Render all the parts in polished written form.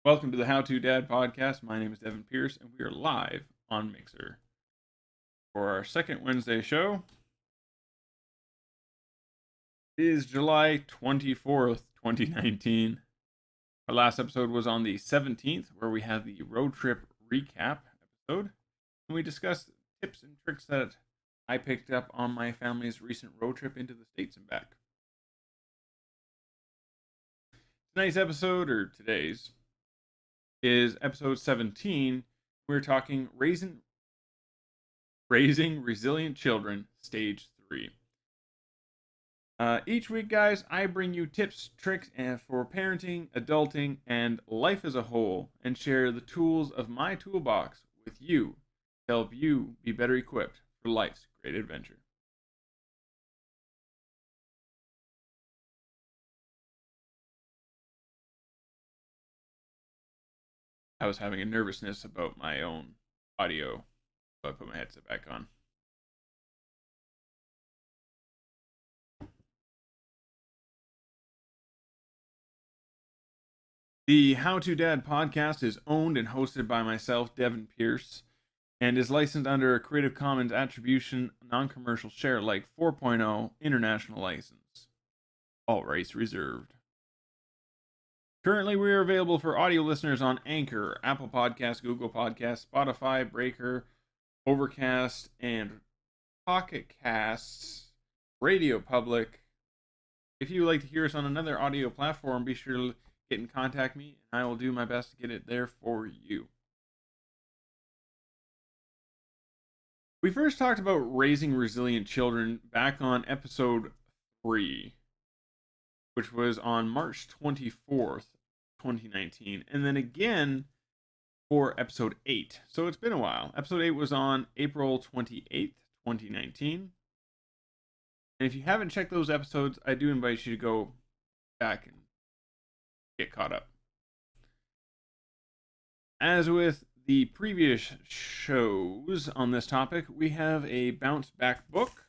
Welcome to the HowToDad podcast. My name is Devin Pierce, and we are live on Mixer for our second Wednesday show. It is July 24th, 2019. Our last episode was on the 17th, where we had the road trip recap episode, and we discussed tips and tricks that I picked up on my family's recent road trip into the States and back. Tonight's episode, or today's, is episode 17. We're talking raising resilient children, stage 3. Each week, guys, I bring you tips, tricks for parenting, adulting, and life as a whole, and share the tools of my toolbox with you to help you be better equipped for life's great adventure. I was having a nervousness about my own audio, so I put my headset back on. The HowToDad podcast is owned and hosted by myself, Devin Pierce, and is licensed under a Creative Commons Attribution Non-Commercial Share Alike 4.0 International License. All rights reserved. Currently, we are available for audio listeners on Anchor, Apple Podcasts, Google Podcasts, Spotify, Breaker, OverCast, and Pocket Casts, RadioPublic. If you would like to hear us on another audio platform, be sure to get in contact me, and I will do my best to get it there for you. We first talked about raising resilient children back on episode 3, which was on March 24th, 2019, and then again for episode 8. So it's been a while. Episode 8 was on April 28th, 2019. And if you haven't checked those episodes, I do invite you to go back and get caught up. As with the previous shows on this topic, we have a bounce back book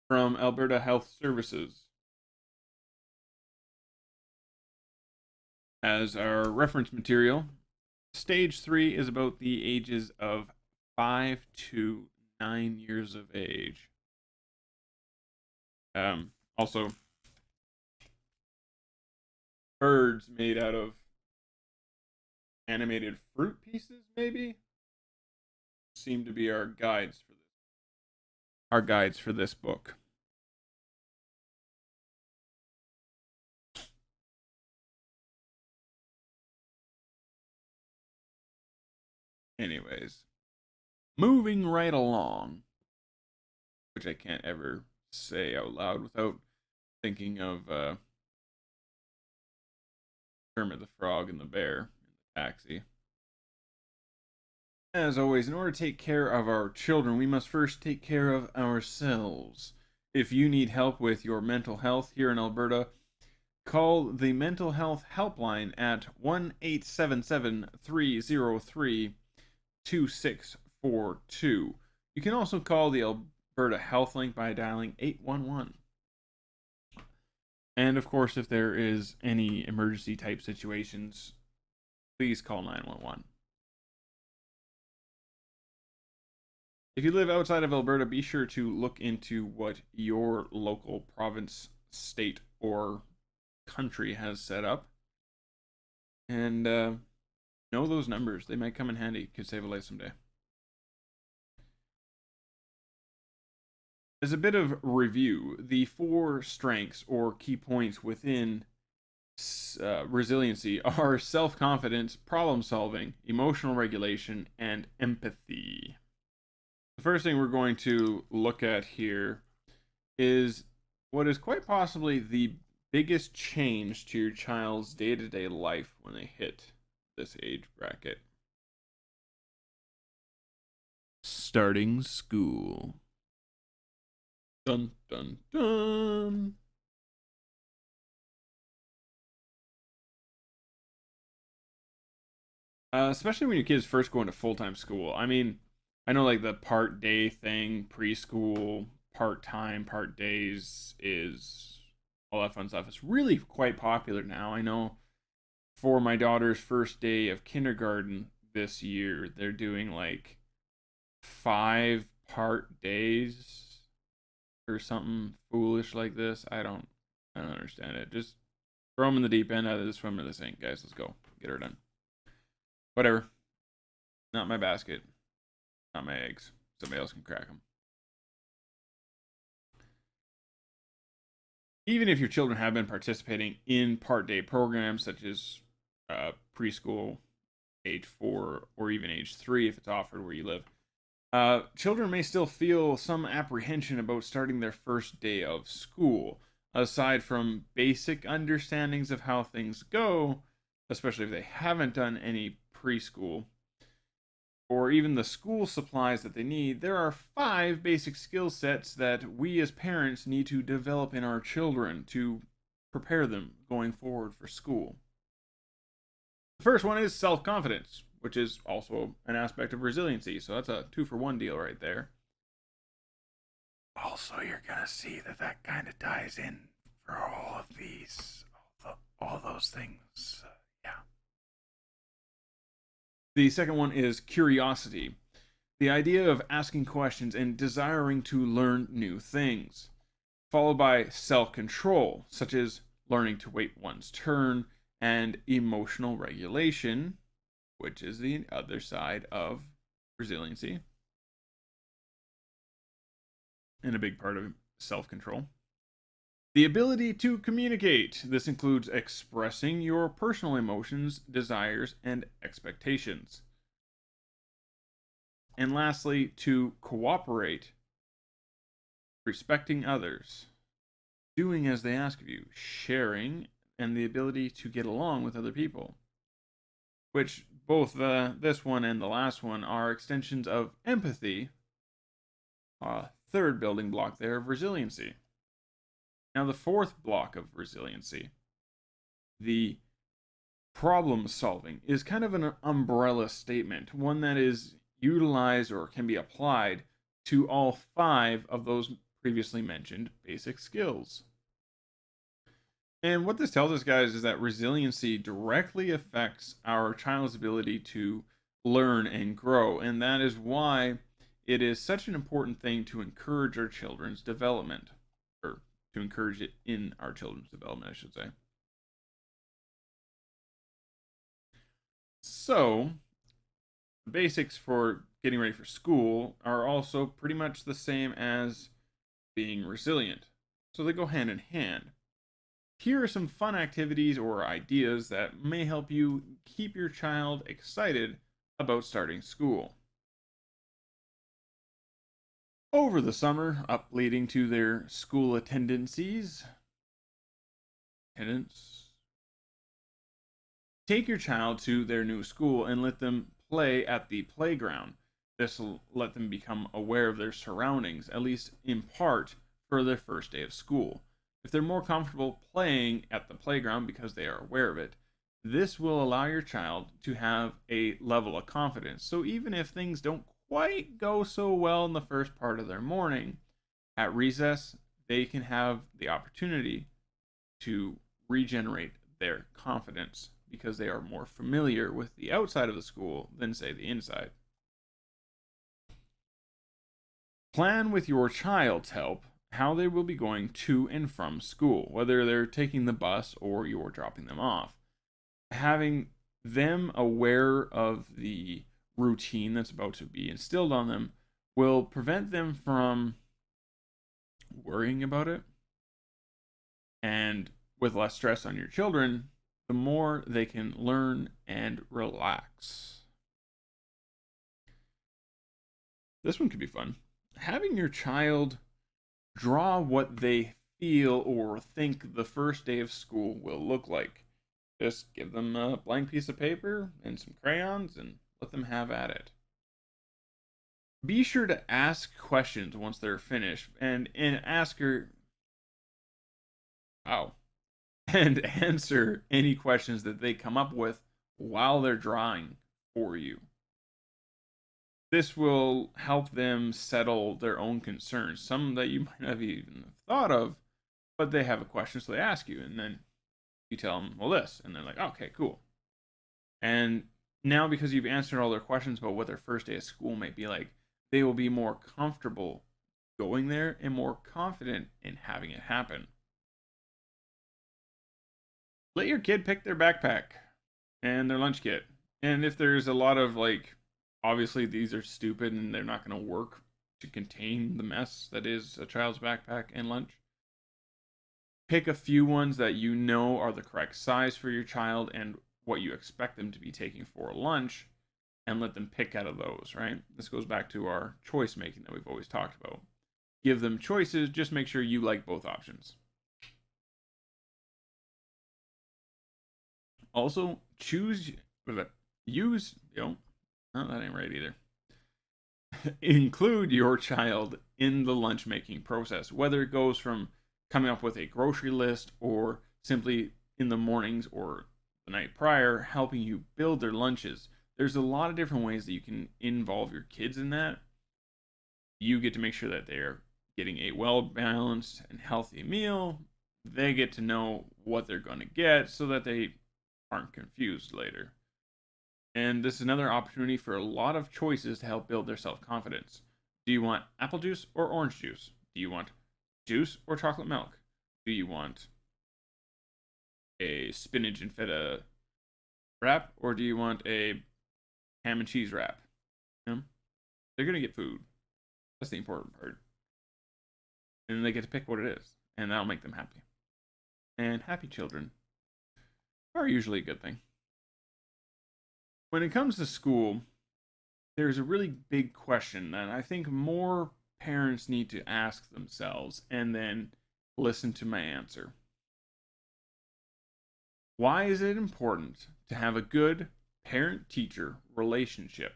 from Alberta Health Services as our reference material. Stage 3 is about the ages of 5 to 9 years of age. Also, birds made out of animated fruit pieces, maybe, seem to be our guides for this book. Anyways, moving right along, which I can't ever say out loud without thinking of Kermit the Frog and the bear in the taxi. As always, in order to take care of our children, we must first take care of ourselves. If you need help with your mental health here in Alberta, call the Mental Health Helpline at 1-877-303-2642. You can also call the Alberta Health Link by dialing 811. And of course, if there is any emergency type situations, please call 911. If you live outside of Alberta, be sure to look into what your local province, state, or country has set up. And know those numbers. They might come in handy. Could save a life someday. As a bit of review, the 4 strengths or key points within resiliency are self-confidence, problem-solving, emotional regulation, and empathy. The first thing we're going to look at here is what is quite possibly the biggest change to your child's day-to-day life when they hit this age bracket. Starting school. Dun, dun, dun. Especially when your kids first go into full-time school. I mean, I know like the part day thing, preschool, part time, part days is all that fun stuff. It's really quite popular now. I know for my daughter's first day of kindergarten this year, they're doing like 5-part days or something foolish like this. I don't understand it. Just throw them in the deep end, either the swim or the sink, guys. Let's go. Get her done. Whatever. Not my basket. Not my eggs. Somebody else can crack them. Even if your children have been participating in part day programs such as preschool, age 4, or even age 3 if it's offered where you live, children may still feel some apprehension about starting their first day of school. Aside from basic understandings of how things go, especially if they haven't done any preschool, or even the school supplies that they need, there are 5 basic skill sets that we as parents need to develop in our children to prepare them going forward for school. The first one is self-confidence, which is also an aspect of resiliency, so that's a 2-for-1 deal right there. Also, you're gonna see that kind of ties in for all of these, all those things. Yeah. The second one is curiosity, the idea of asking questions and desiring to learn new things, followed by self-control, such as learning to wait one's turn, and emotional regulation, which is the other side of resiliency, and a big part of self-control. The ability to communicate. This includes expressing your personal emotions, desires, and expectations. And lastly, to cooperate, respecting others, doing as they ask of you, sharing, and the ability to get along with other people. Which both this one and the last one are extensions of empathy, third building block there of resiliency. Now, the fourth block of resiliency, the problem solving, is kind of an umbrella statement, one that is utilized or can be applied to all 5 of those previously mentioned basic skills. And what this tells us, guys, is that resiliency directly affects our child's ability to learn and grow, and that is why it is such an important thing to encourage our children's development, or to encourage it in our children's development, I should say. So, the basics for getting ready for school are also pretty much the same as being resilient. So they go hand in hand. Here are some fun activities or ideas that may help you keep your child excited about starting school. Over the summer, up leading to their school attendance, take your child to their new school and let them play at the playground. This will let them become aware of their surroundings, at least in part, for their first day of school. If they're more comfortable playing at the playground because they are aware of it, this will allow your child to have a level of confidence. So even if things don't quite go so well in the first part of their morning, at recess, they can have the opportunity to regenerate their confidence because they are more familiar with the outside of the school than, say, the inside. Plan with your child's help how they will be going to and from school, whether they're taking the bus or you're dropping them off. Having them aware of the routine that's about to be instilled on them will prevent them from worrying about it. And with less stress on your children, the more they can learn and relax. This one could be fun. Having your child draw what they feel or think the first day of school will look like. Just give them a blank piece of paper and some crayons and let them have at it. Be sure to ask questions once they're finished and ask her, and answer any questions that they come up with while they're drawing for you. This will help them settle their own concerns, some that you might not have even thought of, but they have a question, so they ask you, and then you tell them, well, this, and they're like, okay, cool. And now, because you've answered all their questions about what their first day of school might be like, they will be more comfortable going there and more confident in having it happen. Let your kid pick their backpack and their lunch kit. And if there's a lot of like, obviously these are stupid and they're not going to work to contain the mess that is a child's backpack and lunch, pick a few ones that you know are the correct size for your child and what you expect them to be taking for lunch, and let them pick out of those, right? This goes back to our choice making that we've always talked about. Give them choices, just make sure you like both options. Also, that ain't right either. Include your child in the lunch making process, whether it goes from coming up with a grocery list or simply in the mornings or the night prior helping you build their lunches. There's a lot of different ways that you can involve your kids in that. You get to make sure that they're getting a well-balanced and healthy meal. They get to know what they're going to get so that they aren't confused later. And this is another opportunity for a lot of choices to help build their self-confidence. Do you want apple juice or orange juice? Do you want juice or chocolate milk? Do you want a spinach and feta wrap, or do you want a ham and cheese wrap? You know? They're going to get food. That's the important part. And they get to pick what it is, and that'll make them happy. And happy children are usually a good thing. When it comes to school, there's a really big question that I think more parents need to ask themselves and then listen to my answer. Why is it important to have a good parent-teacher relationship?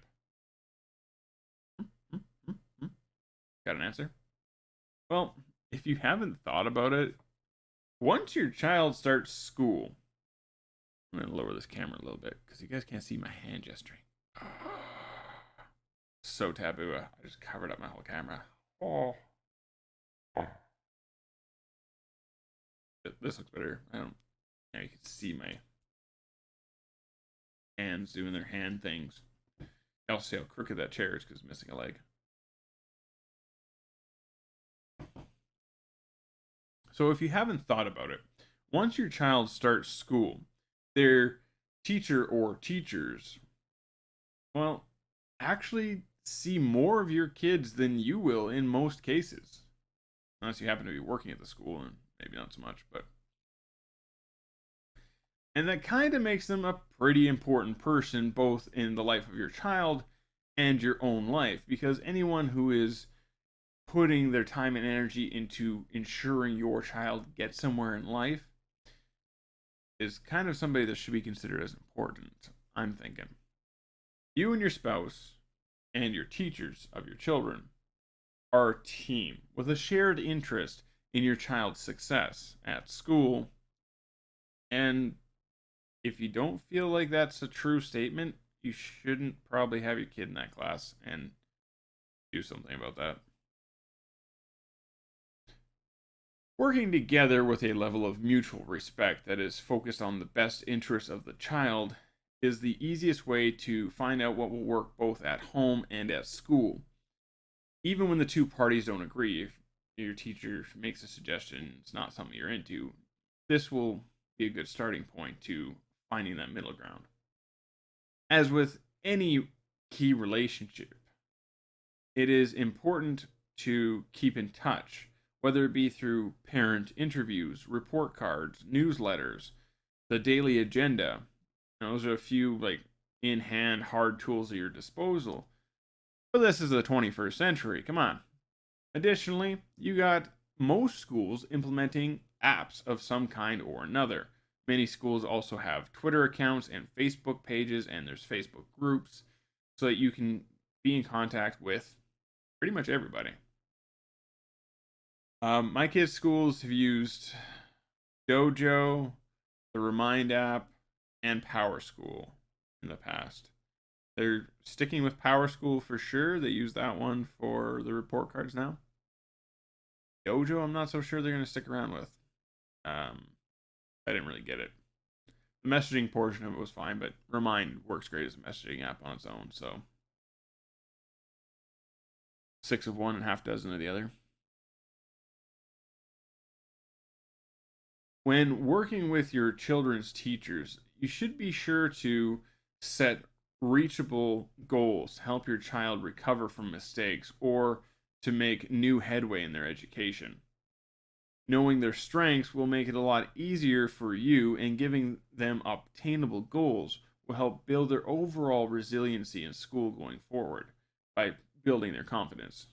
Got an answer? Well, if you haven't thought about it, once your child starts school, I'm going to lower this camera a little bit because you guys can't see my hand gesturing. So taboo. I just covered up my whole camera. Oh. This looks better. You can see my hands doing their hand things. I also see how crooked that chair is because it's missing a leg. So if you haven't thought about it, once your child starts school, their teacher or teachers, well, actually see more of your kids than you will in most cases. Unless you happen to be working at the school, and maybe not so much, but... And that kind of makes them a pretty important person, both in the life of your child and your own life, because anyone who is putting their time and energy into ensuring your child gets somewhere in life is kind of somebody that should be considered as important, I'm thinking. You and your spouse and your teachers of your children are a team with a shared interest in your child's success at school. And if you don't feel like that's a true statement, you shouldn't probably have your kid in that class and do something about that. Working together with a level of mutual respect that is focused on the best interests of the child is the easiest way to find out what will work both at home and at school. Even when the two parties don't agree, if your teacher makes a suggestion it's not something you're into, this will be a good starting point to finding that middle ground. As with any key relationship, it is important to keep in touch, whether it be through parent interviews, report cards, newsletters, the daily agenda. Those are a few in-hand hard tools at your disposal. But this is the 21st century, come on. Additionally, you got most schools implementing apps of some kind or another. Many schools also have Twitter accounts and Facebook pages, and there's Facebook groups, so that you can be in contact with pretty much everybody. My kids' schools have used Dojo, the Remind app, and PowerSchool in the past. They're sticking with PowerSchool for sure. They use that one for the report cards now. Dojo, I'm not so sure they're going to stick around with. I didn't really get it. The messaging portion of it was fine, but Remind works great as a messaging app on its own. So 6 of one and half dozen of the other. When working with your children's teachers, you should be sure to set reachable goals to help your child recover from mistakes or to make new headway in their education. Knowing their strengths will make it a lot easier for you, and giving them obtainable goals will help build their overall resiliency in school going forward by building their confidence.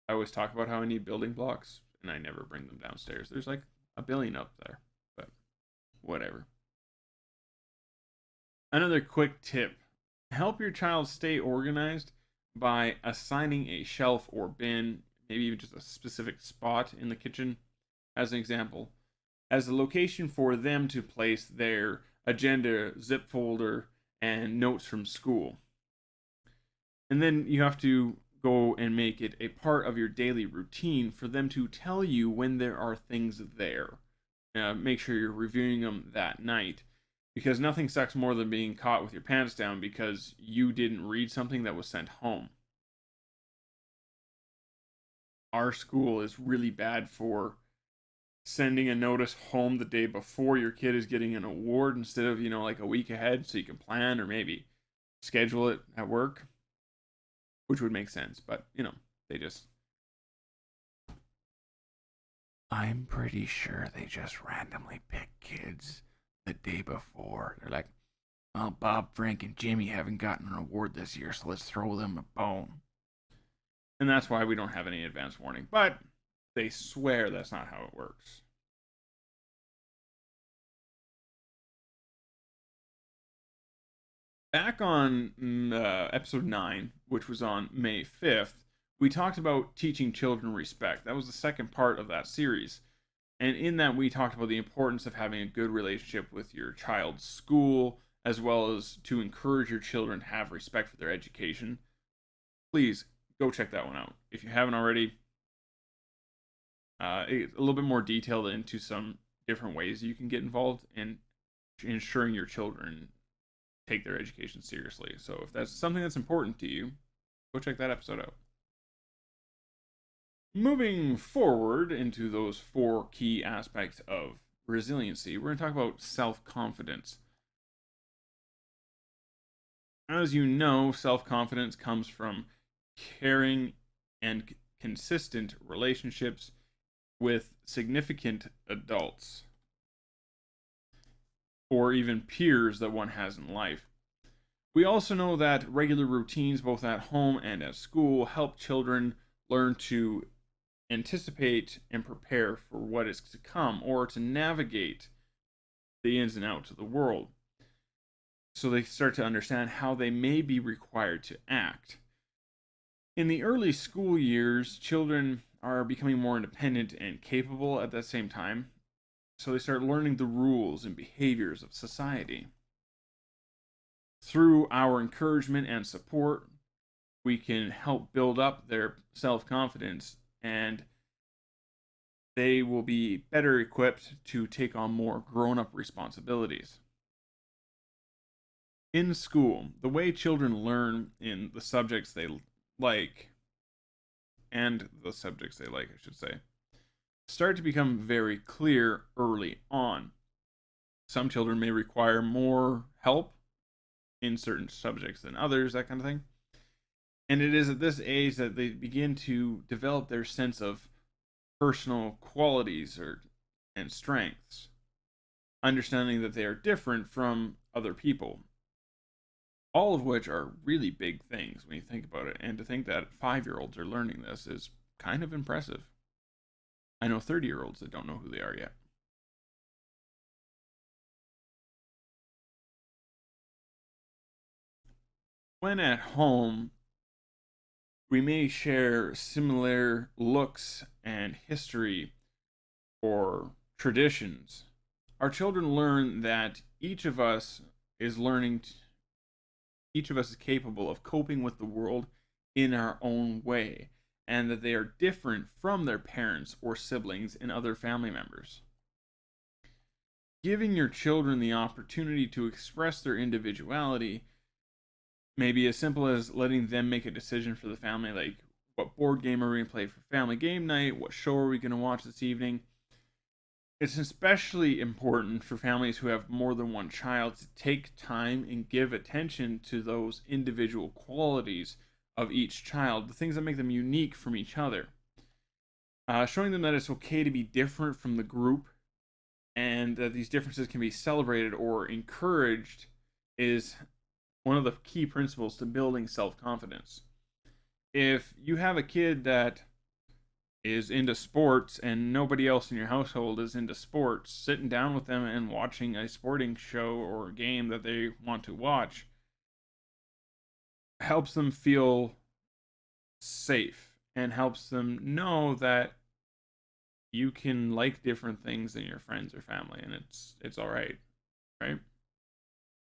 I always talk about how I need building blocks, and I never bring them downstairs. There's like a billion up there, but whatever. Another quick tip: help your child stay organized by assigning a shelf or bin, maybe even just a specific spot in the kitchen, as an example, as a location for them to place their agenda, zip folder, and notes from school. And then you have to go and make it a part of your daily routine for them to tell you when there are things there. Make sure you're reviewing them that night, because nothing sucks more than being caught with your pants down because you didn't read something that was sent home. Our school is really bad for sending a notice home the day before your kid is getting an award instead of, like a week ahead, so you can plan or maybe schedule it at work, which would make sense. But, they just... I'm pretty sure they just randomly pick kids the day before. They're like, well, Bob, Frank, and Jimmy haven't gotten an award this year, so let's throw them a bone. And that's why we don't have any advance warning. But they swear that's not how it works. Back on episode 9, which was on May 5th, we talked about teaching children respect. That was the second part of that series. And in that, we talked about the importance of having a good relationship with your child's school, as well as to encourage your children to have respect for their education. Please go check that one out if you haven't already. A little bit more detailed into some different ways you can get involved in ensuring your children take their education seriously. So if that's something that's important to you, go check that episode out. Moving forward into those 4 key aspects of resiliency, we're going to talk about self-confidence. As you know, self-confidence comes from caring and consistent relationships with significant adults or even peers that one has in life. We also know that regular routines, both at home and at school, help children learn to anticipate and prepare for what is to come, or to navigate the ins and outs of the world. So they start to understand how they may be required to act. In the early school years, children are becoming more independent and capable at the same time. So they start learning the rules and behaviors of society. Through our encouragement and support, we can help build up their self-confidence, and they will be better equipped to take on more grown-up responsibilities. In school, the way children learn in the subjects they like, and the subjects they like, I should say, start to become very clear early on. Some children may require more help in certain subjects than others, that kind of thing. And it is at this age that they begin to develop their sense of personal qualities and strengths, understanding that they are different from other people. All of which are really big things when you think about it. And to think that 5-year-olds are learning this is kind of impressive. I know 30-year-olds that don't know who they are yet. When at home, we may share similar looks and history or traditions. Our children learn that each of us is capable of coping with the world in our own way, and that they are different from their parents or siblings and other family members. giving your children the opportunity to express their individuality, maybe as simple as letting them make a decision for the family, like what board game are we going to play for family game night, what show are we going to watch this evening. It's especially important for families who have more than one child to take time and give attention to those individual qualities of each child, the things that make them unique from each other. Showing them that it's okay to be different from the group and that these differences can be celebrated or encouraged is one of the key principles to building self-confidence. If you have a kid that is into sports and nobody else in your household is into sports, sitting down with them and watching a sporting show or a game that they want to watch helps them feel safe and helps them know that you can like different things than your friends or family, and it's all right, right?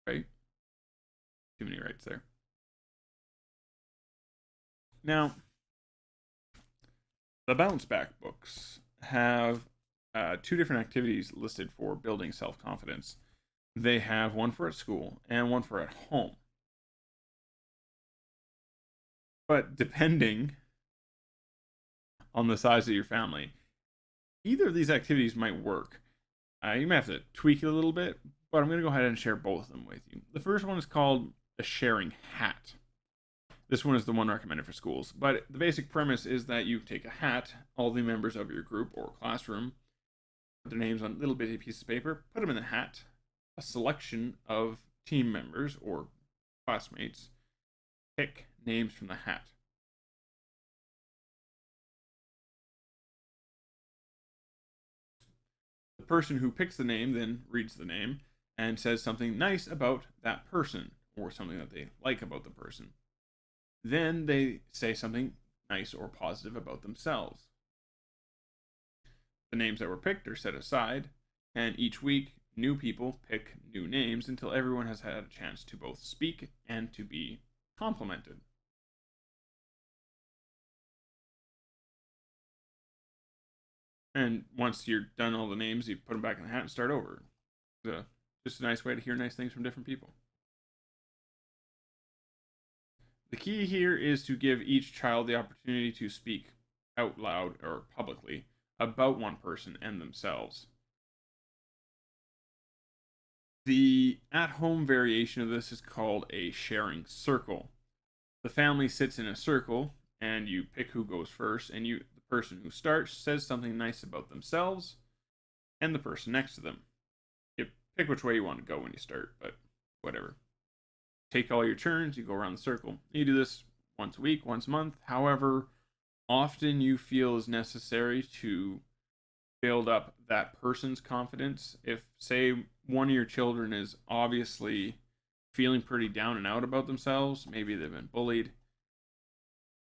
Right? Too many rights there. Now, the Bounce Back books have two different activities listed for building self-confidence. They have one for at school and one for at home. But depending on the size of your family, either of these activities might work. You might have to tweak it a little bit, but I'm going to go ahead and share both of them with you. The first one is called the sharing hat. This one is the one recommended for schools, but the basic premise is that you take a hat, all the members of your group or classroom, put their names on a little bitty piece of paper, put them in the hat. A selection of team members or classmates pick names from the hat. The person who picks the name then reads the name and says something nice about that person or something that they like about the person. Then they say something nice or positive about themselves. The names that were picked are set aside, and each week, new people pick new names until everyone has had a chance to both speak and to be complimented. And once you're done all the names, you put them back in the hat and start over. It's just a nice way to hear nice things from different people. The key here is to give each child the opportunity to speak out loud or publicly about one person and themselves. The at-home variation of this is called a sharing circle. The family sits in a circle and you pick who goes first, and the person who starts says something nice about themselves and the person next to them. You pick which way you want to go when you start, but whatever. Take all your turns, you go around the circle. You do this once a week, once a month, however often you feel is necessary to build up that person's confidence. If, say, one of your children is obviously feeling pretty down and out about themselves, maybe they've been bullied,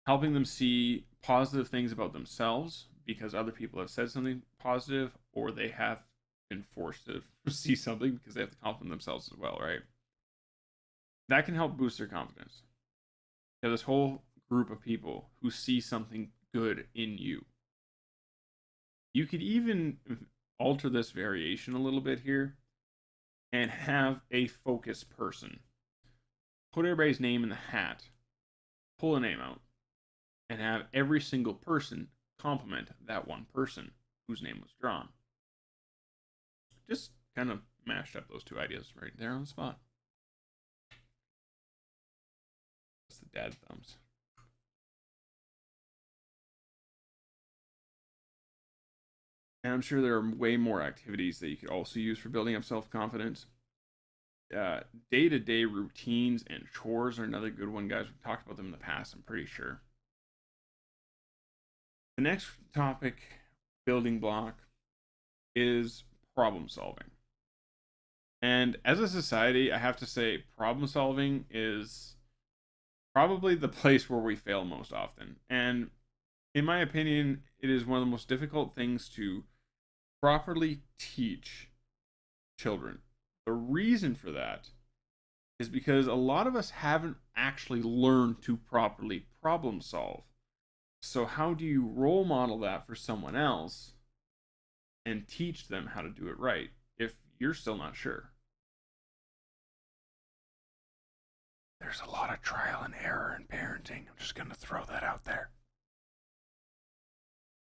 helping them see positive things about themselves because other people have said something positive, or they have been forced to see something because they have to confidence themselves as well, right? That can help boost their confidence. You have this whole group of people who see something good in you. You could even alter this variation a little bit here and have a focus person. Put everybody's name in the hat, pull a name out, and have every single person compliment that one person whose name was drawn. Just kind of mashed up those two ideas right there on the spot. That's the dad thumbs. And I'm sure there are way more activities that you could also use for building up self-confidence. Day-to-day routines and chores are another good one, guys. We've talked about them in the past, I'm pretty sure. The next topic, building block, is problem solving. And as a society, I have to say, problem solving is probably the place where we fail most often. And in my opinion, it is one of the most difficult things to properly teach children. The reason for that is because a lot of us haven't actually learned to properly problem solve. So how do you role model that for someone else and teach them how to do it right? If you're still not sure. There's a lot of trial and error in parenting. I'm just going to throw that out there.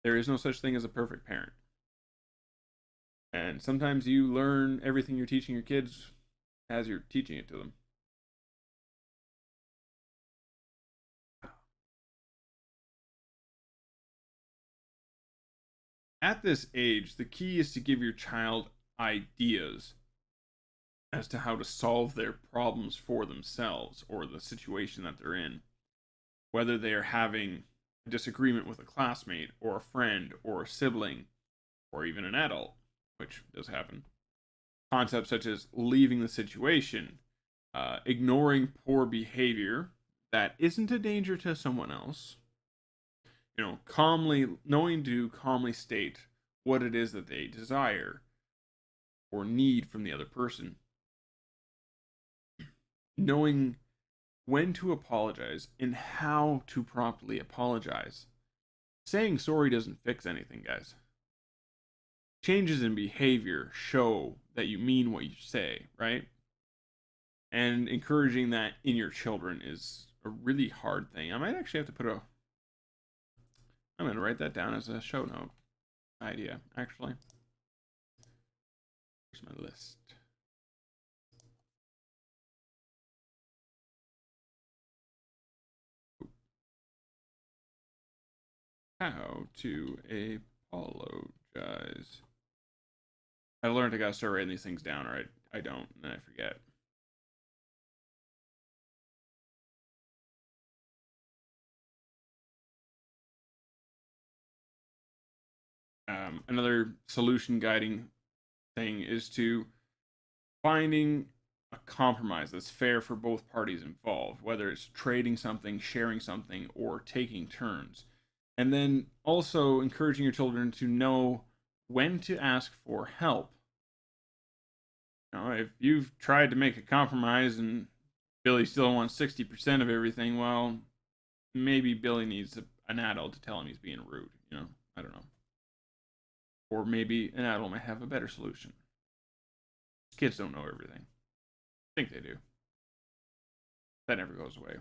There is no such thing as a perfect parent. And sometimes you learn everything you're teaching your kids as you're teaching it to them. At this age, the key is to give your child ideas as to how to solve their problems for themselves or the situation that they're in. Whether they are having a disagreement with a classmate or a friend or a sibling or even an adult, which does happen. Concepts such as leaving the situation, ignoring poor behavior that isn't a danger to someone else, calmly knowing to calmly state what it is that they desire or need from the other person, knowing when to apologize and how to properly apologize. Saying sorry doesn't fix anything, guys. Changes in behavior show that you mean what you say, right? And encouraging that in your children is a really hard thing. I might actually have to I'm going to write that down as a show note idea, actually. Here's my list. How to apologize. I learned I gotta start writing these things down, or I don't, and then I forget. Another solution guiding thing is to finding a compromise that's fair for both parties involved, whether it's trading something, sharing something, or taking turns. And then also encouraging your children to know when to ask for help. If you've tried to make a compromise and Billy still wants 60% of everything, well, maybe Billy needs an adult to tell him he's being rude. I don't know. Or maybe an adult might have a better solution. Kids don't know everything. I think they do. That never goes away.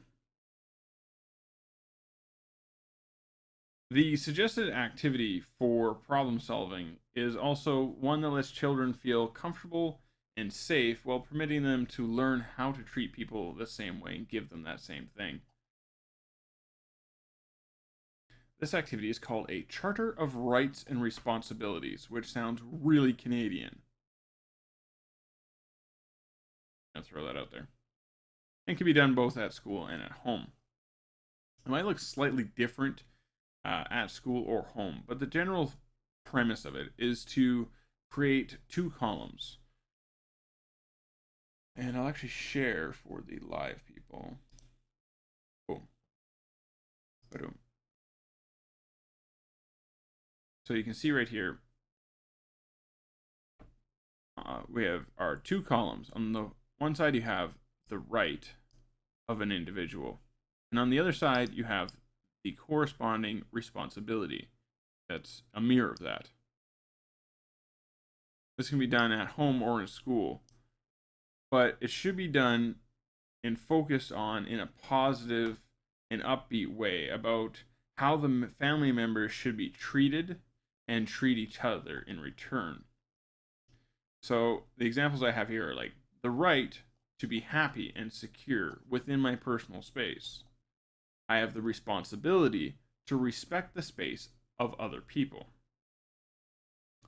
The suggested activity for problem solving is also one that lets children feel comfortable and safe while permitting them to learn how to treat people the same way and give them that same thing. This activity is called a Charter of Rights and Responsibilities, which sounds really Canadian. I'll throw that out there. And can be done both at school and at home. It might look slightly different at school or home, but the general premise of it is to create 2 columns. And I'll actually share for the live people. Boom. Boom. So you can see right here, we have our 2 columns. On the one side, you have the right of an individual. And on the other side, you have the corresponding responsibility. That's a mirror of that. This can be done at home or in school, but it should be done and focused on in a positive and upbeat way about how the family members should be treated and treat each other in return. So the examples I have here are like the right to be happy and secure within my personal space. I have the responsibility to respect the space of other people.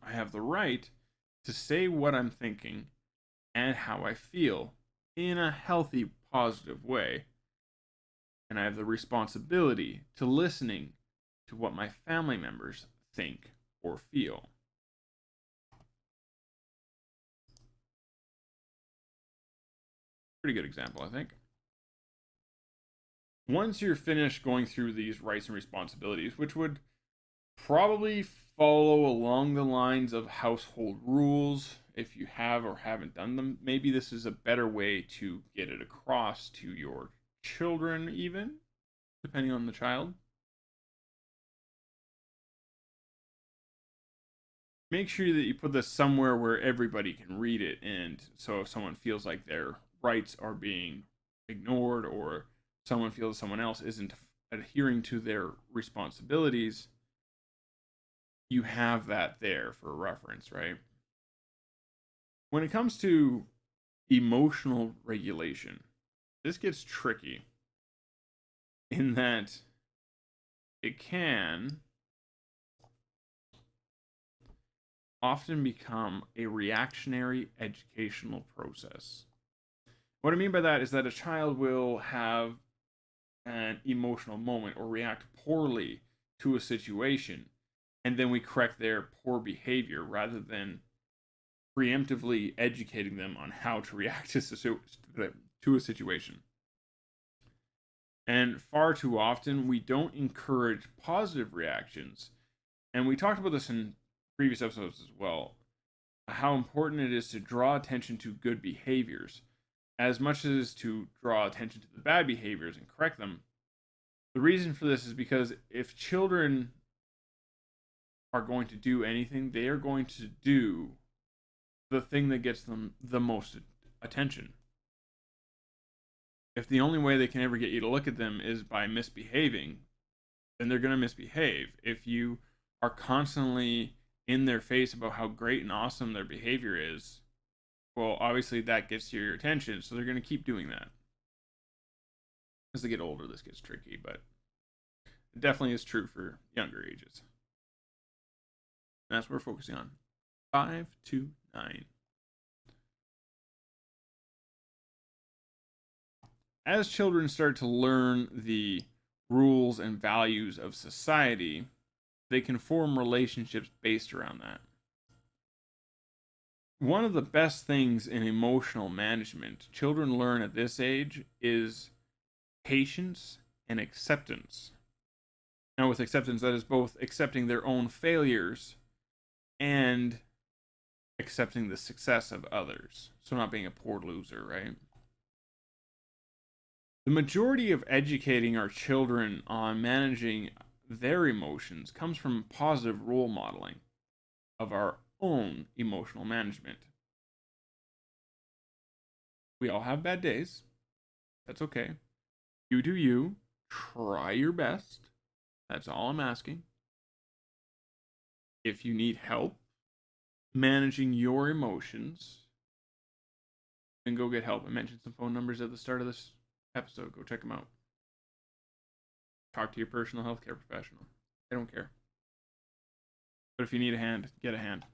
I have the right to say what I'm thinking and how I feel in a healthy, positive way. And I have the responsibility to listening to what my family members think or feel. Pretty good example, I think. Once you're finished going through these rights and responsibilities, which would probably follow along the lines of household rules, if you have or haven't done them, maybe this is a better way to get it across to your children, even, depending on the child. make sure that you put this somewhere where everybody can read it. And so if someone feels like their rights are being ignored, or someone feels someone else isn't adhering to their responsibilities, you have that there for reference, right? When it comes to emotional regulation, this gets tricky in that it can often become a reactionary educational process. What I mean by that is that a child will have an emotional moment or react poorly to a situation, and then we correct their poor behavior rather than preemptively educating them on how to react to a situation. And far too often, we don't encourage positive reactions. And we talked about this in previous episodes as well, how important it is to draw attention to good behaviors as much as to draw attention to the bad behaviors and correct them. The reason for this is because if children are going to do anything, they are going to do the thing that gets them the most attention. If the only way they can ever get you to look at them is by misbehaving, then they're going to misbehave. If you are constantly in their face about how great and awesome their behavior is, well, obviously that gets your attention, so they're going to keep doing that. As they get older, this gets tricky, but it definitely is true for younger ages. And that's what we're focusing on. 5 to 9. As children start to learn the rules and values of society, they can form relationships based around that. One of the best things in emotional management children learn at this age is patience and acceptance. Now, with acceptance, that is both accepting their own failures and accepting the success of others. So, not being a poor loser, right? The majority of educating our children on managing their emotions comes from positive role modeling of our own emotional management. We all have bad days. That's okay. You do you. Try your best. That's all I'm asking. If you need help managing your emotions, then go get help. I mentioned some phone numbers at the start of this episode. Go check them out. Talk to your personal health care professional. They don't care. But if you need a hand, get a hand.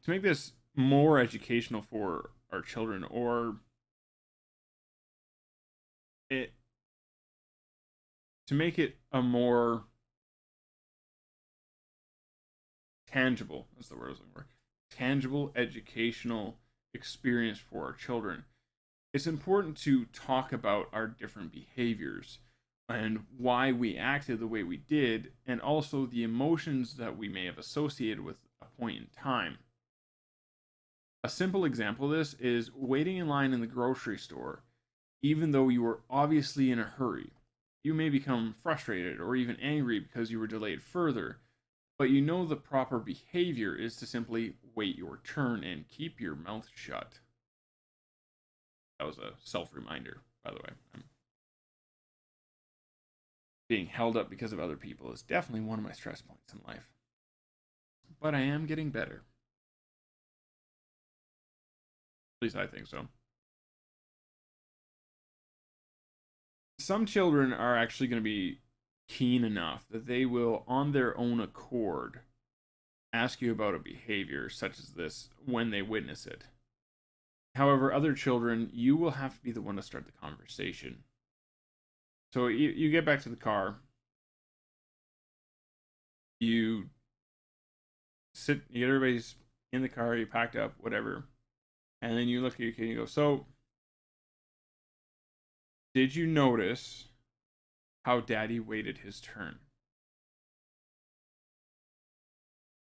To make this more educational for our children, or to make it a more tangible, that's the word I was looking for, tangible educational experience for our children, it's important to talk about our different behaviors and why we acted the way we did, and also the emotions that we may have associated with a point in time. A simple example of this is waiting in line in the grocery store, even though you were obviously in a hurry. You may become frustrated or even angry because you were delayed further, but you know the proper behavior is to simply wait your turn and keep your mouth shut. That was a self-reminder, by the way. Being held up because of other people is definitely one of my stress points in life. But I am getting better. At least I think so. Some children are actually going to be keen enough that they will, on their own accord, ask you about a behavior such as this when they witness it. However, other children, you will have to be the one to start the conversation. So you get back to the car, you sit, you get everybody's in the car, you packed up, whatever, and then you look at your kid and you go, so, did you notice how Daddy waited his turn?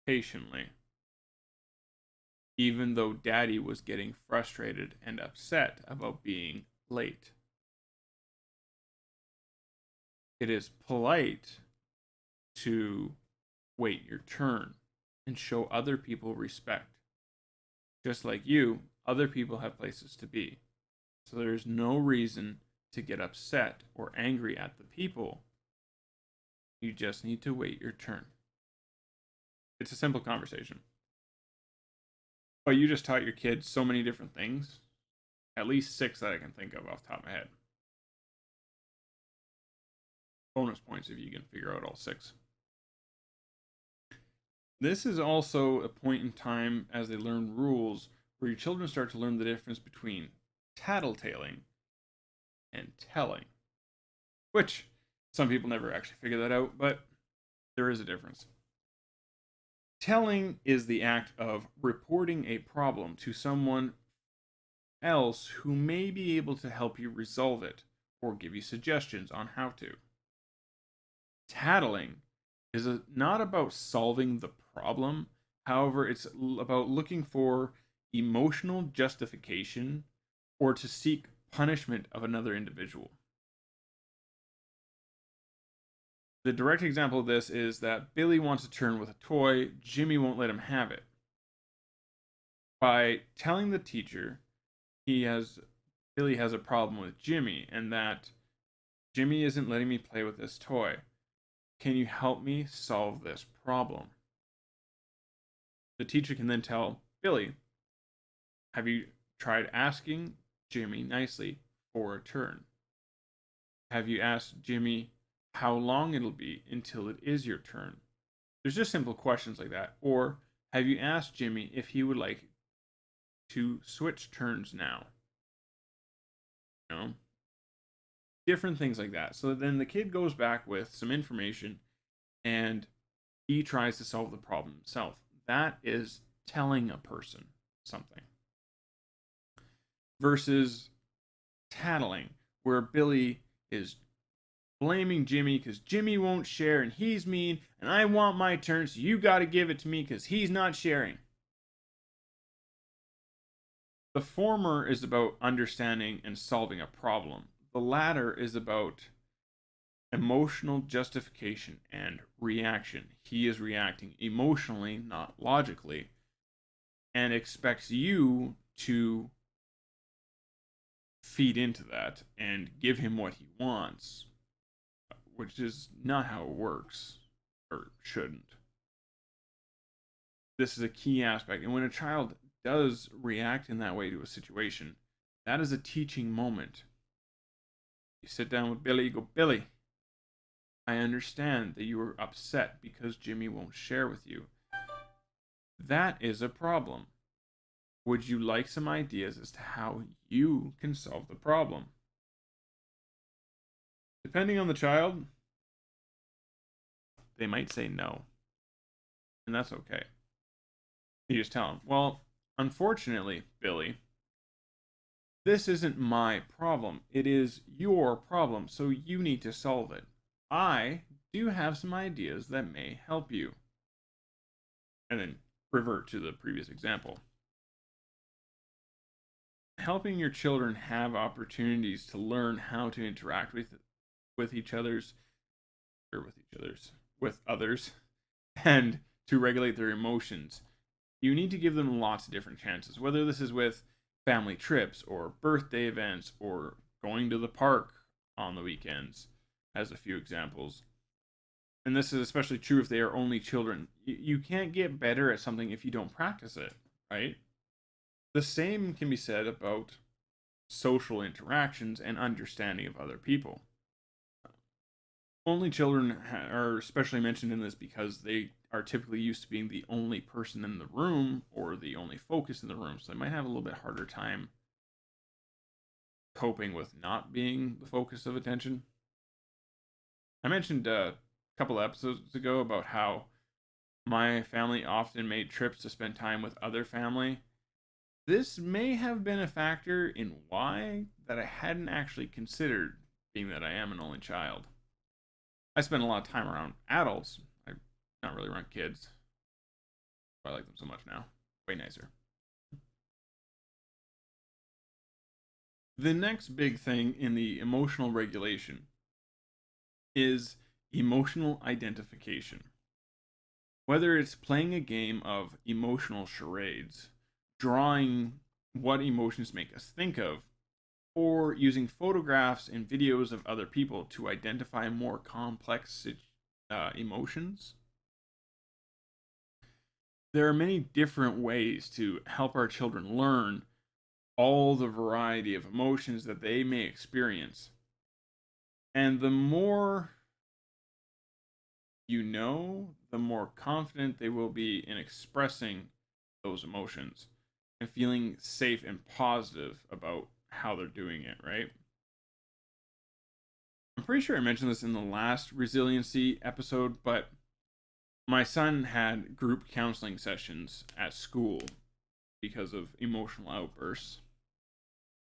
Patiently. Even though Daddy was getting frustrated and upset about being late. It is polite to wait your turn and show other people respect. Just like you, other people have places to be. So there's no reason to get upset or angry at the people. You just need to wait your turn. It's a simple conversation. But you just taught your kids so many different things. At least 6 that I can think of off the top of my head. Bonus points if you can figure out all 6. This is also a point in time as they learn rules where your children start to learn the difference between tattletaling and telling. Which some people never actually figure that out, but there is a difference. Telling is the act of reporting a problem to someone else who may be able to help you resolve it or give you suggestions on how to. Tattling is not about solving the problem. However, it's about looking for emotional justification or to seek punishment of another individual. The direct example of this is that Billy wants to turn with a toy, Jimmy won't let him have it. By telling the teacher Billy has a problem with Jimmy and that Jimmy isn't letting me play with this toy. Can you help me solve this problem? The teacher can then tell Billy, have you tried asking Jimmy nicely for a turn? Have you asked Jimmy how long it'll be until it is your turn? There's just simple questions like that. Or have you asked Jimmy if he would like to switch turns now? You know? Different things like that. So then the kid goes back with some information and he tries to solve the problem himself. That is telling a person something. Versus tattling, where Billy is blaming Jimmy because Jimmy won't share and he's mean and I want my turn, so you got to give it to me because he's not sharing. The former is about understanding and solving a problem. The latter is about emotional justification and reaction. He is reacting emotionally, not logically, and expects you to feed into that and give him what he wants, which is not how it works, or shouldn't. This is a key aspect. And when a child does react in that way to a situation, that is a teaching moment. You sit down with Billy, you go, Billy, I understand that you are upset because Jimmy won't share with you. That is a problem. Would you like some ideas as to how you can solve the problem? Depending on the child, they might say no. And that's okay. You just tell them, well, unfortunately, Billy, this isn't my problem. It is your problem, so you need to solve it. I do have some ideas that may help you. And then revert to the previous example. Helping your children have opportunities to learn how to interact with others, and to regulate their emotions. You need to give them lots of different chances, whether this is with family trips or birthday events or going to the park on the weekends, as a few examples. And this is especially true if they are only children. You can't get better at something if you don't practice it, right? The same can be said about social interactions and understanding of other people. Only children are especially mentioned in this because they are typically used to being the only person in the room or the only focus in the room, so they might have a little bit harder time coping with not being the focus of attention. I mentioned a couple episodes ago about how my family often made trips to spend time with other family. This may have been a factor in why that I hadn't actually considered, being that I am an only child. I spend a lot of time around adults. I'm not really around kids. I like them so much now. Way nicer. The next big thing in the emotional regulation is emotional identification. Whether it's playing a game of emotional charades, drawing what emotions make us think of, or using photographs and videos of other people to identify more complex emotions, there are many different ways to help our children learn all the variety of emotions that they may experience. And the more you know, the more confident they will be in expressing those emotions and feeling safe and positive about how they're doing it, right? I'm pretty sure I mentioned this in the last resiliency episode, but my son had group counseling sessions at school because of emotional outbursts,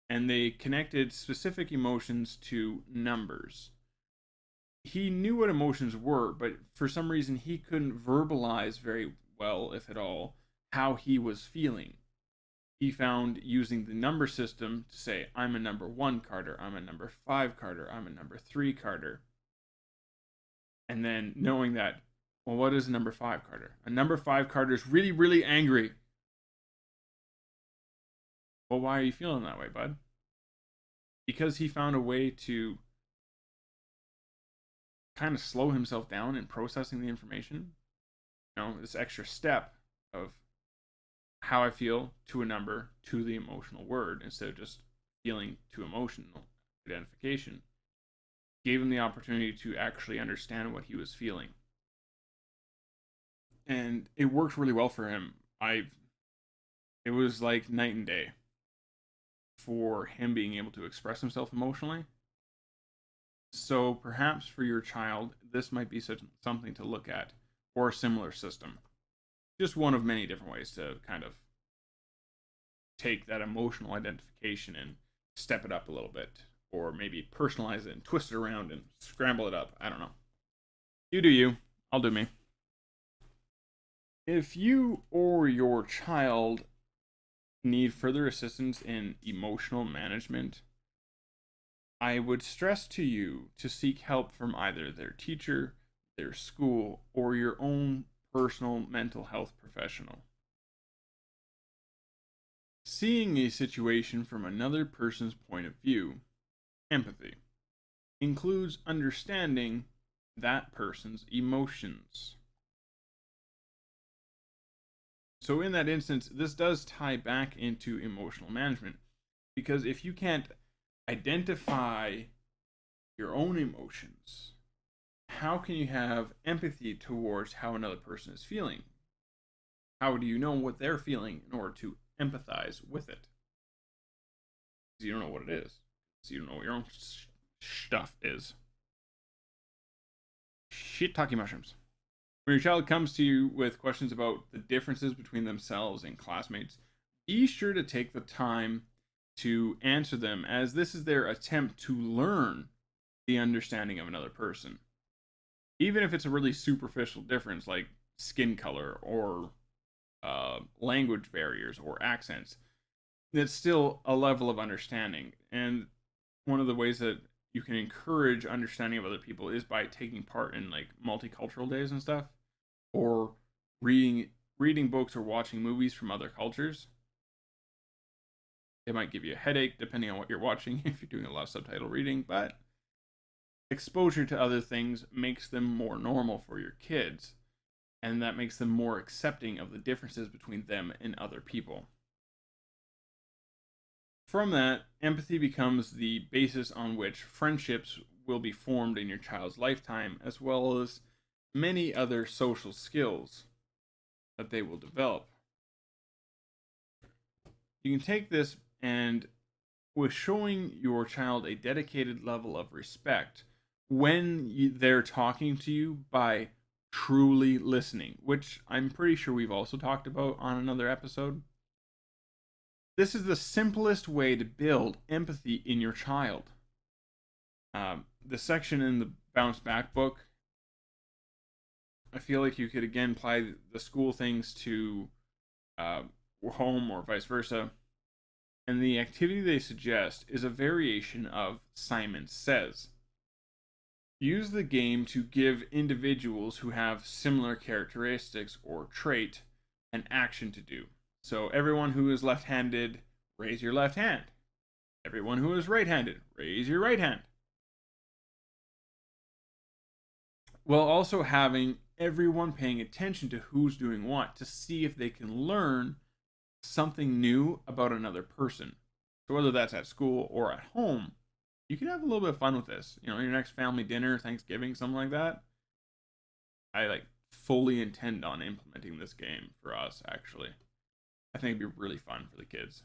and they connected specific emotions to numbers. He knew what emotions were, but for some reason he couldn't verbalize very well, if at all, how he was feeling. He found using the number system to say, I'm a number 1 Carter, I'm a number 5 Carter, I'm a number 3 Carter. And then knowing that, well, what is a number 5 Carter? A number 5 Carter is really, really angry. Well, why are you feeling that way, bud? Because he found a way to kind of slow himself down in processing the information. You know, this extra step of how I feel to a number to the emotional word instead of just feeling to emotional identification gave him the opportunity to actually understand what he was feeling. And it worked really well for him. It was like night and day for him being able to express himself emotionally. So perhaps for your child, this might be something to look at, or a similar system. Just one of many different ways to kind of take that emotional identification and step it up a little bit, or maybe personalize it and twist it around and scramble it up. I don't know. You do you. I'll do me. If you or your child need further assistance in emotional management, I would stress to you to seek help from either their teacher, their school, or your own personal mental health professional. Seeing a situation from another person's point of view, empathy, includes understanding that person's emotions. So in that instance, this does tie back into emotional management, because if you can't identify your own emotions, how can you have empathy towards how another person is feeling? How do you know what they're feeling in order to empathize with it? Because you don't know what it is. So you don't know what your own stuff is. Shiitake mushrooms. When your child comes to you with questions about the differences between themselves and classmates, be sure to take the time to answer them, as this is their attempt to learn the understanding of another person. Even if it's a really superficial difference like skin color or language barriers or accents, it's still a level of understanding. And one of the ways that you can encourage understanding of other people is by taking part in like multicultural days and stuff, or reading books or watching movies from other cultures. It might give you a headache depending on what you're watching if you're doing a lot of subtitle reading, but exposure to other things makes them more normal for your kids, and that makes them more accepting of the differences between them and other people. From that, empathy becomes the basis on which friendships will be formed in your child's lifetime, as well as many other social skills that they will develop. You can take this and, with showing your child a dedicated level of respect when they're talking to you by truly listening, which I'm pretty sure we've also talked about on another episode. This is the simplest way to build empathy in your child. The section in the Bounce Back book, I feel like you could again apply the school things to home or vice versa. And the activity they suggest is a variation of Simon Says. Use the game to give individuals who have similar characteristics or trait an action to do. So everyone who is left-handed, raise your left hand. Everyone who is right-handed, raise your right hand. While also having everyone paying attention to who's doing what to see if they can learn something new about another person. So whether that's at school or at home, you can have a little bit of fun with this. You know, your next family dinner, Thanksgiving, something like that. I fully intend on implementing this game for us, actually. I think it'd be really fun for the kids.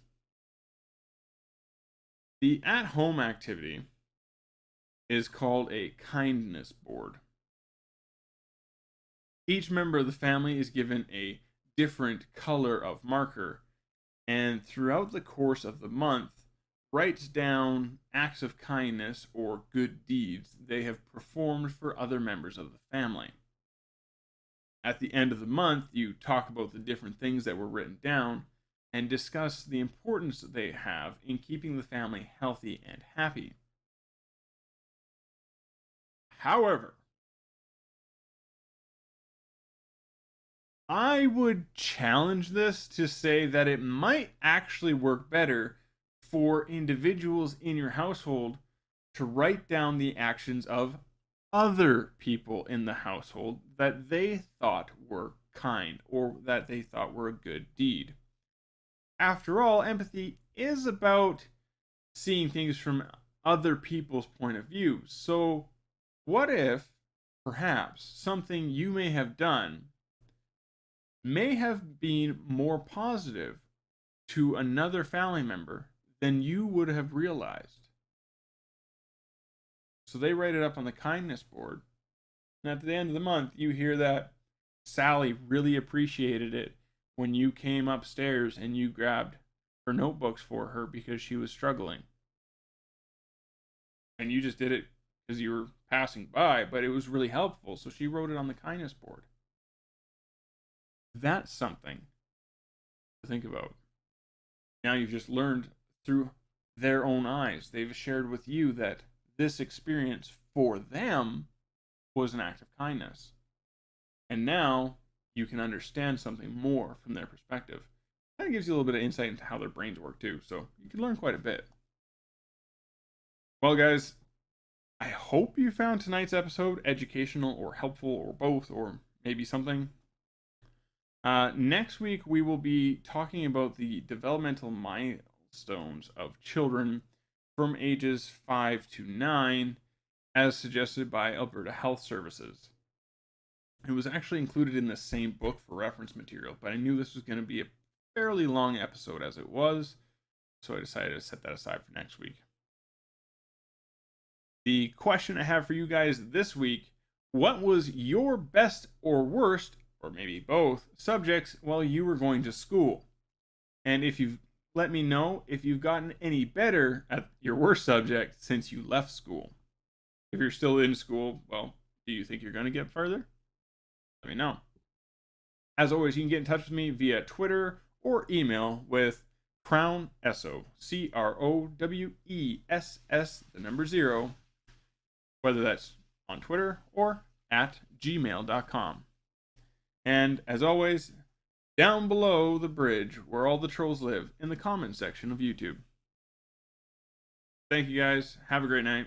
The at-home activity is called a kindness board. Each member of the family is given a different color of marker, and throughout the course of the month, writes down acts of kindness or good deeds they have performed for other members of the family. At the end of the month, you talk about the different things that were written down and discuss the importance they have in keeping the family healthy and happy. However, I would challenge this to say that it might actually work better for individuals in your household to write down the actions of other people in the household that they thought were kind or that they thought were a good deed. After all, empathy is about seeing things from other people's point of view. So, what if, perhaps, something you may have done may have been more positive to another family member than you would have realized? So they write it up on the kindness board. And at the end of the month, you hear that Sally really appreciated it when you came upstairs and you grabbed her notebooks for her because she was struggling. And you just did it because you were passing by, but it was really helpful. So she wrote it on the kindness board. That's something to think about. Now you've just learned through their own eyes. They've shared with you that this experience for them was an act of kindness. And now you can understand something more from their perspective. Kind of gives you a little bit of insight into how their brains work too. So you can learn quite a bit. Well, guys, I hope you found tonight's episode educational or helpful or both, or maybe something. Next week, we will be talking about the developmental milestones of children from ages 5 to 9, as suggested by Alberta Health Services. It was actually included in the same book for reference material, but I knew this was going to be a fairly long episode as it was, so I decided to set that aside for next week. The question I have for you guys this week: what was your best or worst, or maybe both, subjects while you were going to school? And if you've let me know if you've gotten any better at your worst subject since you left school. If you're still in school, well, do you think you're going to get further? Let me know. As always, you can get in touch with me via Twitter or email with CrownEss0, CROWESS0, whether that's on Twitter or at gmail.com. And as always, down below the bridge where all the trolls live, in the comments section of YouTube. Thank you guys. Have a great night.